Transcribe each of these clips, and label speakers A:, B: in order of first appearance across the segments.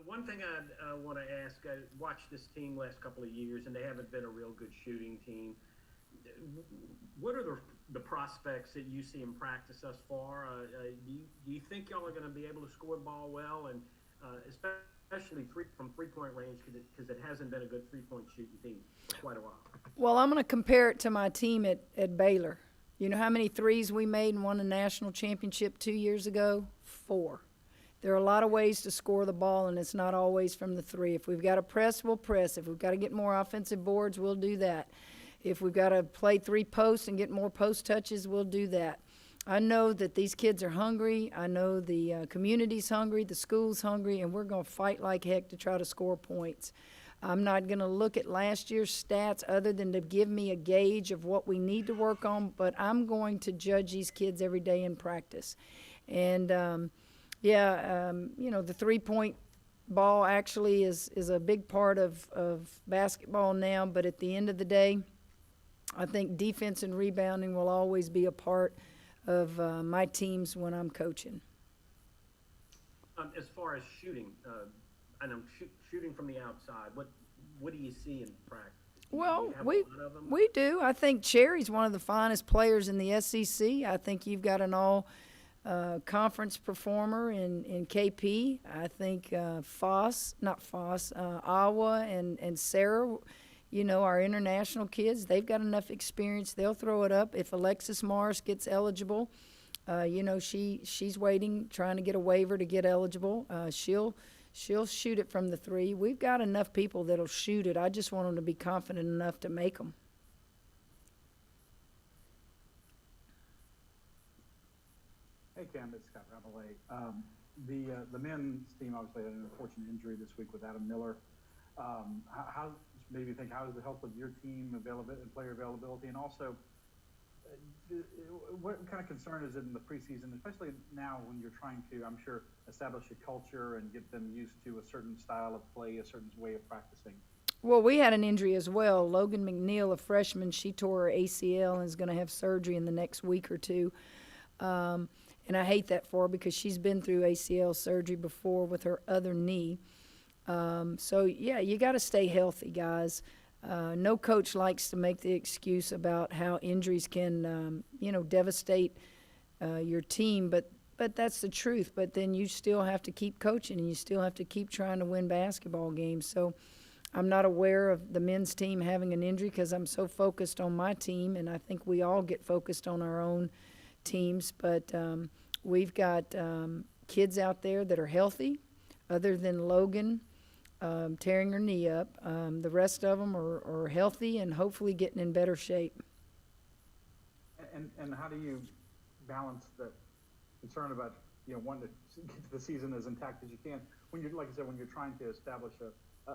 A: One thing I want to ask, I watched this team last couple of years, and they haven't been a real good shooting team. What are the prospects that you see in practice thus far? Do you think y'all are going to be able to score the ball well, and especially from three-point range, because it hasn't been a good three-point shooting team for quite a while?
B: Well, I'm going to compare it to my team at Baylor. You know how many threes we made and won a national championship 2 years ago? 4. There are a lot of ways to score the ball, and it's not always from the three. If we've got to press, we'll press. If we've got to get more offensive boards, we'll do that. If we've got to play 3 posts and get more post touches, we'll do that. I know that these kids are hungry. I know the community's hungry, the school's hungry, and we're going to fight like heck to try to score points. I'm not going to look at last year's stats other than to give me a gauge of what we need to work on, but I'm going to judge these kids every day in practice. And, the three-point ball actually is a big part of basketball now, but at the end of the day, I think defense and rebounding will always be a part of my teams when I'm coaching.
A: As far as shooting, I know shooting from the outside, what do you see in practice?
B: Well, we do. I think Cherry's one of the finest players in the SEC. I think you've got an all conference performer in KP. I think Iowa and Sarah, our international kids, they've got enough experience. They'll throw it up. If Alexis Morris gets eligible, she's waiting, trying to get a waiver to get eligible. She'll shoot it from the three. We've got enough people that'll shoot it. I just want them to be confident enough to make them.
C: Hey, Cam, it's Scott Rabelais. The men's team obviously had an unfortunate injury this week with Adam Miller. How does it help with your team and player availability, and also what kind of concern is it in the preseason, especially now when you're trying to, I'm sure, establish a culture and get them used to a certain style of play, a certain way of practicing?
B: Well, we had an injury as well. Logan McNeil, a freshman, she tore her ACL and is going to have surgery in the next week or two. And I hate that for her because she's been through ACL surgery before with her other knee. You got to stay healthy, guys. No coach likes to make the excuse about how injuries can, devastate your team, but that's the truth. But then you still have to keep coaching, and you still have to keep trying to win basketball games. So I'm not aware of the men's team having an injury because I'm so focused on my team, and I think we all get focused on our own teams. But we've got kids out there that are healthy, other than Logan tearing her knee up. The rest of them are healthy and hopefully getting in better shape.
C: And how do you balance the concern about wanting to get the season as intact as you can when you're, like I said, when you're trying to establish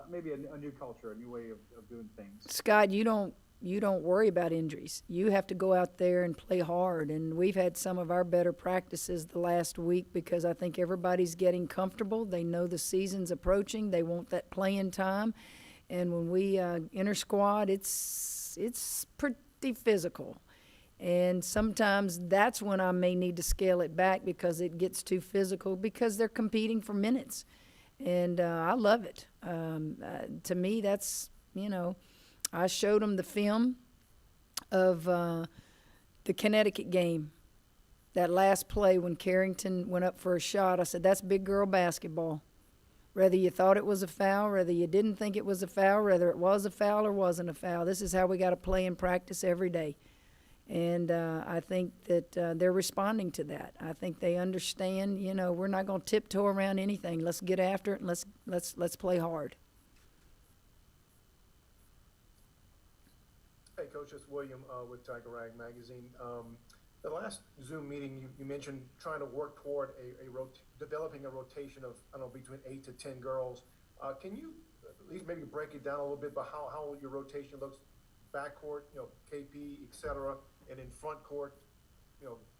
C: maybe a new culture, a new way of doing things?
B: Scott, you don't worry about injuries. You have to go out there and play hard. And we've had some of our better practices the last week because I think everybody's getting comfortable. They know the season's approaching. They want that playing time. And when we enter squad, it's pretty physical. And sometimes that's when I may need to scale it back because it gets too physical because they're competing for minutes. And I love it. To me, that's, I showed them the film of the Connecticut game, that last play when Carrington went up for a shot. I said, that's big girl basketball. Whether you thought it was a foul, whether you didn't think it was a foul, whether it was a foul or wasn't a foul, this is how we got to play in practice every day. And I think that they're responding to that. I think they understand, we're not going to tiptoe around anything. Let's get after it and let's play hard.
D: Hey, Coach, it's William with Tiger Rag Magazine. The last Zoom meeting, you mentioned trying to work toward developing a rotation of, between 8 to 10 girls. Can you at least maybe break it down a little bit about how your rotation looks, backcourt, KP, et cetera, and in front court,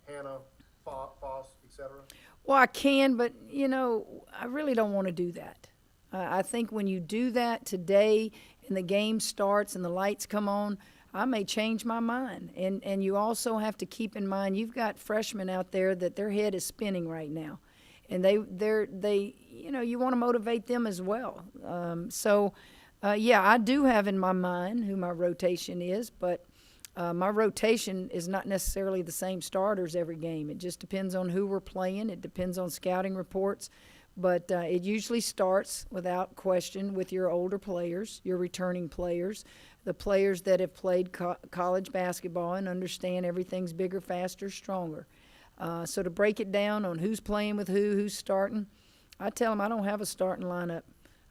D: Hannah, Foss, et cetera?
B: Well, I can, but, I really don't want to do that. I think when you do that today and the game starts and the lights come on, I may change my mind. And you also have to keep in mind you've got freshmen out there that their head is spinning right now. and they you want to motivate them as well. Yeah, I do have in my mind who my rotation is, but my rotation is not necessarily the same starters every game. It just depends on who we're playing. It depends on scouting reports. But it usually starts, without question, with your older players, your returning players, the players that have played college basketball and understand everything's bigger, faster, stronger. So to break it down on who's playing with who's starting, I tell them I don't have a starting lineup.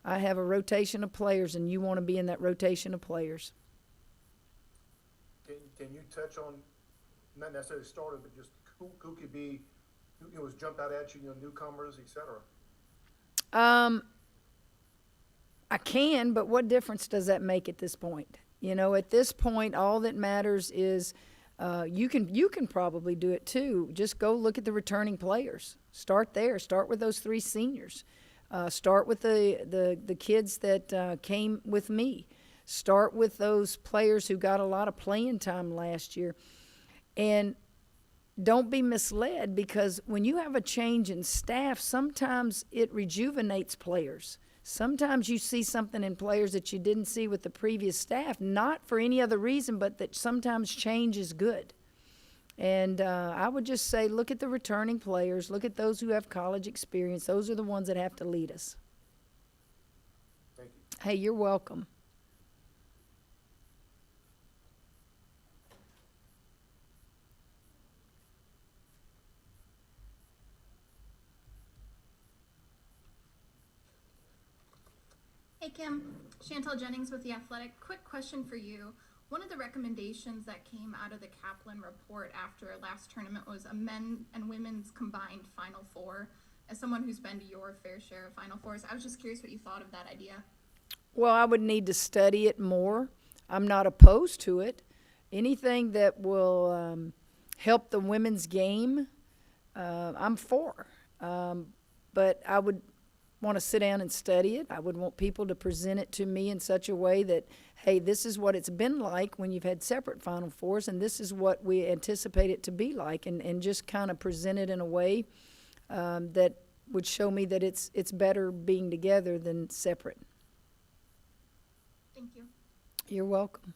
B: I have a rotation of players, and you want to be in that rotation of players.
D: Can you touch on, not necessarily starters, but just who could be, who was jumped out at you, newcomers, et cetera?
B: I can, but what difference does that make at this point? At this point, all that matters is you can probably do it too. Just go look at the returning players. Start there. Start with those 3 seniors. Start with the kids that came with me. Start with those players who got a lot of playing time last year. And don't be misled, because when you have a change in staff, sometimes it rejuvenates players. Sometimes you see something in players that you didn't see with the previous staff, not for any other reason, but that sometimes change is good. And I would just say look at the returning players, look at those who have college experience. Those are the ones that have to lead us.
D: Thank you.
B: Hey, you're welcome.
E: Hey Kim, Chantel Jennings with The Athletic. Quick question for you. One of the recommendations that came out of the Kaplan report after last tournament was a men and women's combined Final Four. As someone who's been to your fair share of Final Fours, I was just curious what you thought of that idea.
B: Well, I would need to study it more. I'm not opposed to it. Anything that will help the women's game, I'm for. But I would want to sit down and study it. I would want people to present it to me in such a way that, hey, this is what it's been like when you've had separate Final Fours, and this is what we anticipate it to be like, and just kind of present it in a way that would show me that it's better being together than separate.
E: Thank you.
B: You're welcome.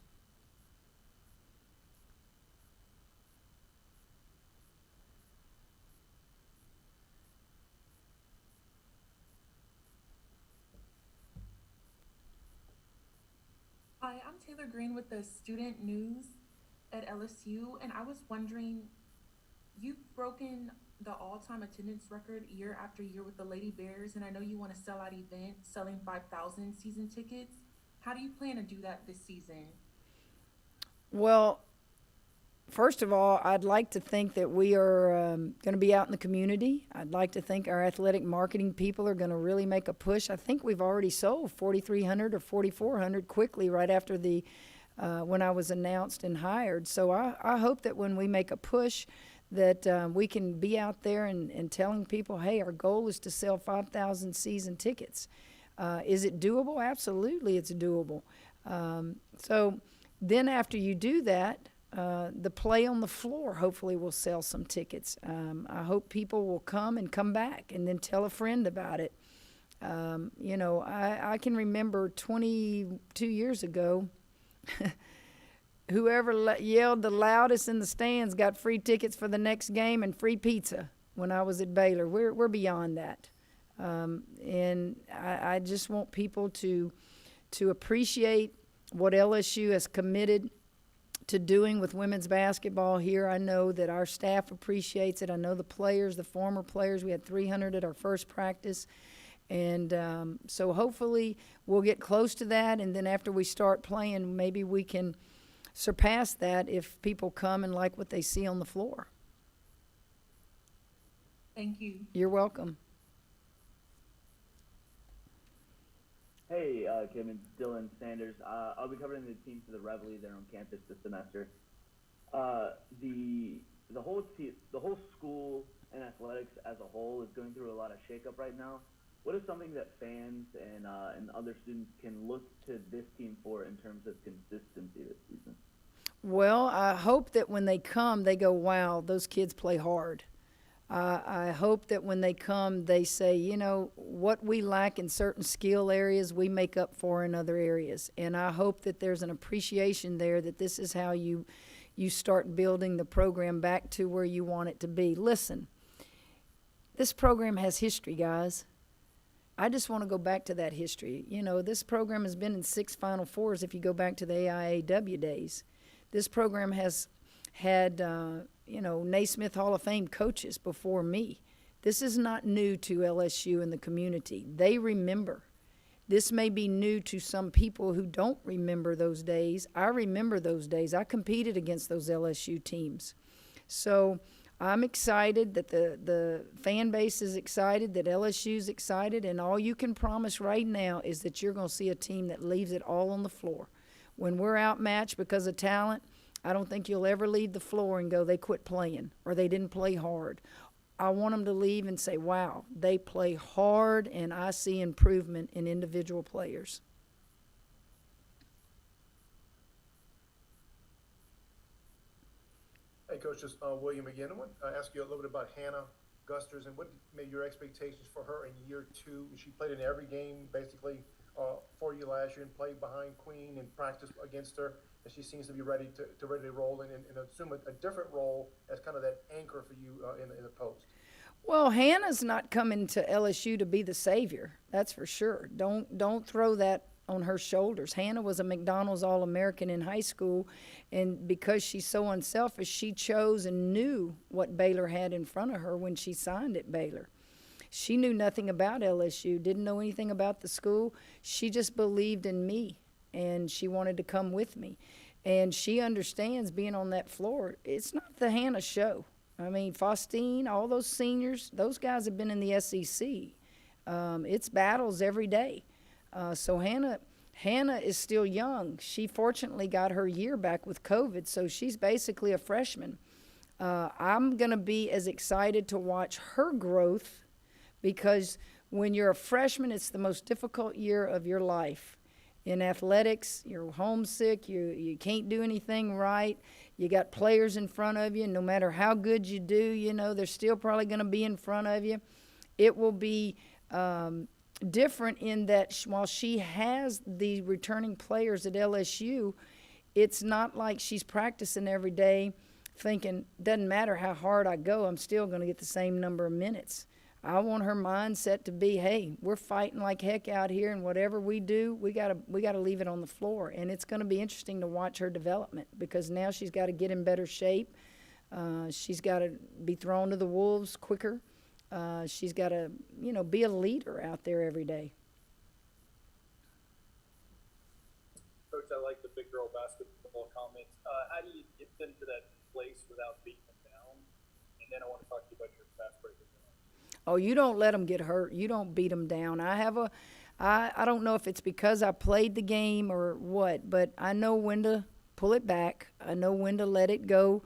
F: Hi, I'm Taylor Green with the Student News at LSU, and I was wondering, you've broken the all-time attendance record year after year with the Lady Bears, and I know you want a sellout event, selling 5,000 season tickets. How do you plan to do that this season?
B: Well, first of all, I'd like to think that we are going to be out in the community. I'd like to think our athletic marketing people are going to really make a push. I think we've already sold 4,300 or 4,400 quickly right after the when I was announced and hired. So I hope that when we make a push that we can be out there and telling people, hey, our goal is to sell 5,000 season tickets. Is it doable? Absolutely, it's doable. So then after you do that, the play on the floor hopefully will sell some tickets. I hope people will come and come back and then tell a friend about it. I can remember 22 years ago, whoever yelled the loudest in the stands got free tickets for the next game and free pizza when I was at Baylor. We're beyond that. And I just want people to appreciate what LSU has committed to doing with women's basketball here. I know that our staff appreciates it. I know the players, the former players. We had 300 at our first practice. And so hopefully we'll get close to that, and then after we start playing, maybe we can surpass that if people come and like what they see on the floor.
F: Thank you.
B: You're welcome.
G: Hey, Kim, it's Dylan Sanders. I'll be covering the team for the Reveille there on campus this semester. The whole school and athletics as a whole is going through a lot of shakeup right now. What is something that fans and other students can look to this team for in terms of consistency this season? Well,
B: I hope that when they come, they go, wow, those kids play hard. I hope that when they come, they say, you know, what we lack in certain skill areas, we make up for in other areas. And I hope that there's an appreciation there that this is how you start building the program back to where you want it to be. Listen, this program has history, guys. I just want to go back to that history. You know, this program has been in 6 Final Fours if you go back to the AIAW days. This program has had, Naismith Hall of Fame coaches before me. This is not new to LSU and the community. They remember. This may be new to some people who don't remember those days. I remember those days. I competed against those LSU teams. So I'm excited that the fan base is excited, that LSU's excited, and all you can promise right now is that you're going to see a team that leaves it all on the floor. When we're outmatched because of talent, I don't think you'll ever leave the floor and go, they quit playing or they didn't play hard. I want them to leave and say, wow, they play hard, and I see improvement in individual players.
D: Hey, Coach, just William again. I want to ask you a little bit about Hannah Gusters and what made your expectations for her in year 2. She played in every game basically for you last year and played behind Queen and practiced against her. And she seems to be ready to roll in and assume a different role as kind of that anchor for you in the post.
B: Well, Hannah's not coming to LSU to be the savior. That's for sure. Don't throw that on her shoulders. Hannah was a McDonald's All-American in high school, and because she's so unselfish, she chose and knew what Baylor had in front of her when she signed at Baylor. She knew nothing about LSU, didn't know anything about the school. She just believed in me, and she wanted to come with me. And she understands being on that floor. It's not the Hannah show. I mean, Faustine, all those seniors, those guys have been in the SEC. It's battles every day. So Hannah is still young. She fortunately got her year back with COVID, so she's basically a freshman. I'm going to be as excited to watch her growth because when you're a freshman, it's the most difficult year of your life. In athletics, you're homesick, you can't do anything right. You got players in front of you, no matter how good you do, you know, they're still probably going to be in front of you. It will be different in that while she has the returning players at LSU, it's not like she's practicing every day thinking, doesn't matter how hard I go, I'm still going to get the same number of minutes. I want her mindset to be, hey, we're fighting like heck out here, and whatever we do, we gotta leave it on the floor. And it's going to be interesting to watch her development because now she's got to get in better shape. She's got to be thrown to the wolves quicker. She's got to, be a leader out there every day.
H: Coach, I like the big girl basketball comments. How do you get them to that place without beating them down? And then I want to talk to you about your fast break.
B: Oh, you don't let them get hurt. You don't beat them down. I don't know if it's because I played the game or what, but I know when to pull it back. I know when to let it go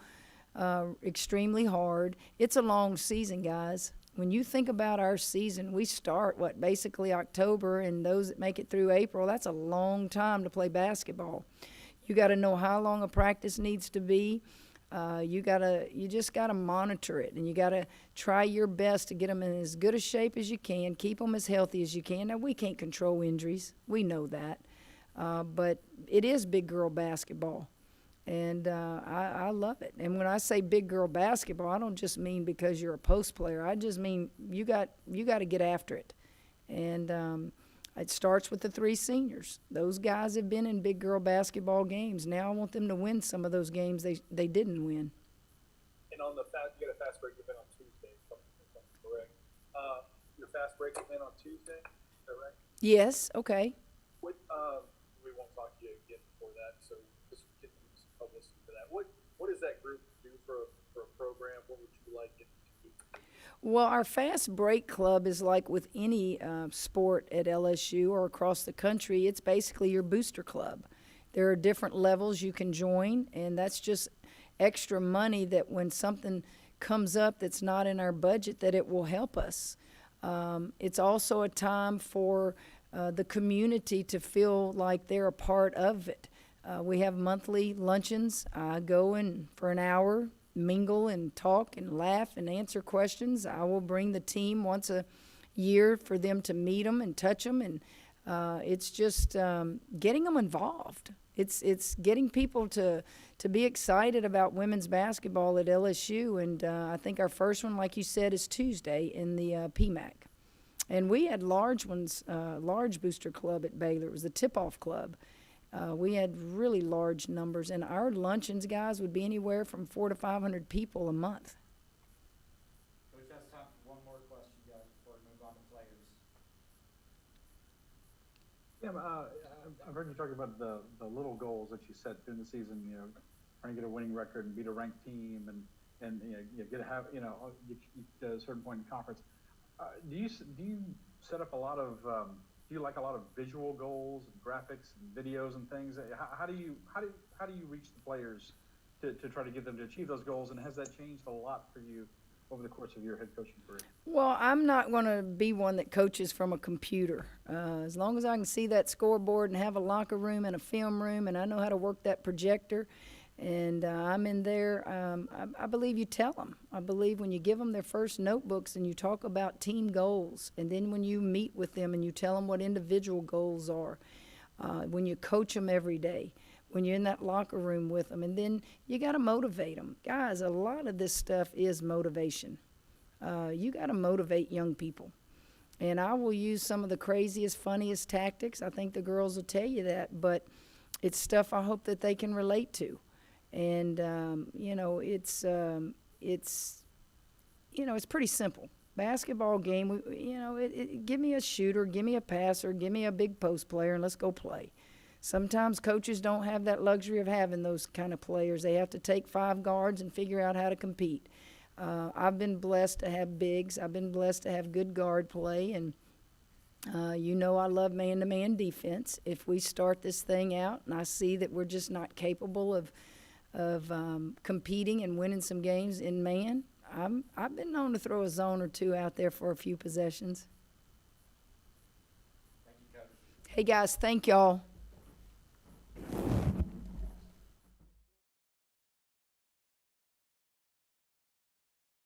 B: extremely hard. It's a long season, guys. When you think about our season, we start, basically October, and those that make it through April, that's a long time to play basketball. You got to know how long a practice needs to be. You just gotta monitor it, and you gotta try your best to get them in as good a shape as you can, keep them as healthy as you can. Now, we can't control injuries. We know that. But it is big girl basketball, and I love it. And when I say big girl basketball, I don't just mean because you're a post player. I just mean you got to get after it. And it starts with the 3 seniors. Those guys have been in big girl basketball games. Now I want them to win some of those games they didn't win.
H: And on the you got a fast break event on Tuesday, if I'm correct. Your fast break event on Tuesday, is that right?
B: Yes, okay.
H: What, we won't talk to you again before that, so just get some publicity for that. What does that group do for a program? What would you like it to do?
B: Well, our fast break club is like with any sport at LSU or across the country. It's basically your booster club. There are different levels you can join, and that's just extra money that when something comes up that's not in our budget, that it will help us. It's also a time for the community to feel like they're a part of it. We have monthly luncheons. I go in for an hour mingle and talk and laugh and answer questions. I will bring the team once a year for them to meet them and touch them, and it's just getting them involved. It's getting people to be excited about women's basketball at LSU, and I think our first one, like you said, is Tuesday in the PMAC. And we had large ones, large booster club at Baylor. It was the tip-off club. We had really large numbers, and our luncheons, guys, would be anywhere from 400 to 500 people a month.
I: Coach, that's time for one more question, guys, before we move on to players.
C: I've heard you talk about the little goals that you set during the season. Trying to get a winning record and beat a ranked team, and get a certain point in conference. Do you set up a lot of do you like a lot of visual goals and graphics and videos and things? How do you reach the players to try to get them to achieve those goals? And has that changed a lot for you over the course of your head coaching career?
B: Well, I'm not going to be one that coaches from a computer. As long as I can see that scoreboard and have a locker room and a film room, and I know how to work that projector, and I'm in there, I believe you tell them. I believe when you give them their first notebooks and you talk about team goals, and then when you meet with them and you tell them what individual goals are, when you coach them every day, when you're in that locker room with them, and then you got to motivate them. Guys, a lot of this stuff is motivation. You got to motivate young people. And I will use some of the craziest, funniest tactics. I think the girls will tell you that, but it's stuff I hope that they can relate to. And, it's pretty simple. Basketball game, give me a shooter, give me a passer, give me a big post player, and let's go play. Sometimes coaches don't have that luxury of having those kind of players. They have to take 5 guards and figure out how to compete. I've been blessed to have bigs. I've been blessed to have good guard play, and I love man-to-man defense. If we start this thing out and I see that we're just not capable of competing and winning some games in man, I've been known to throw a zone or two out there for a few possessions.
I: Thank you, Coach.
B: Hey, guys, thank y'all.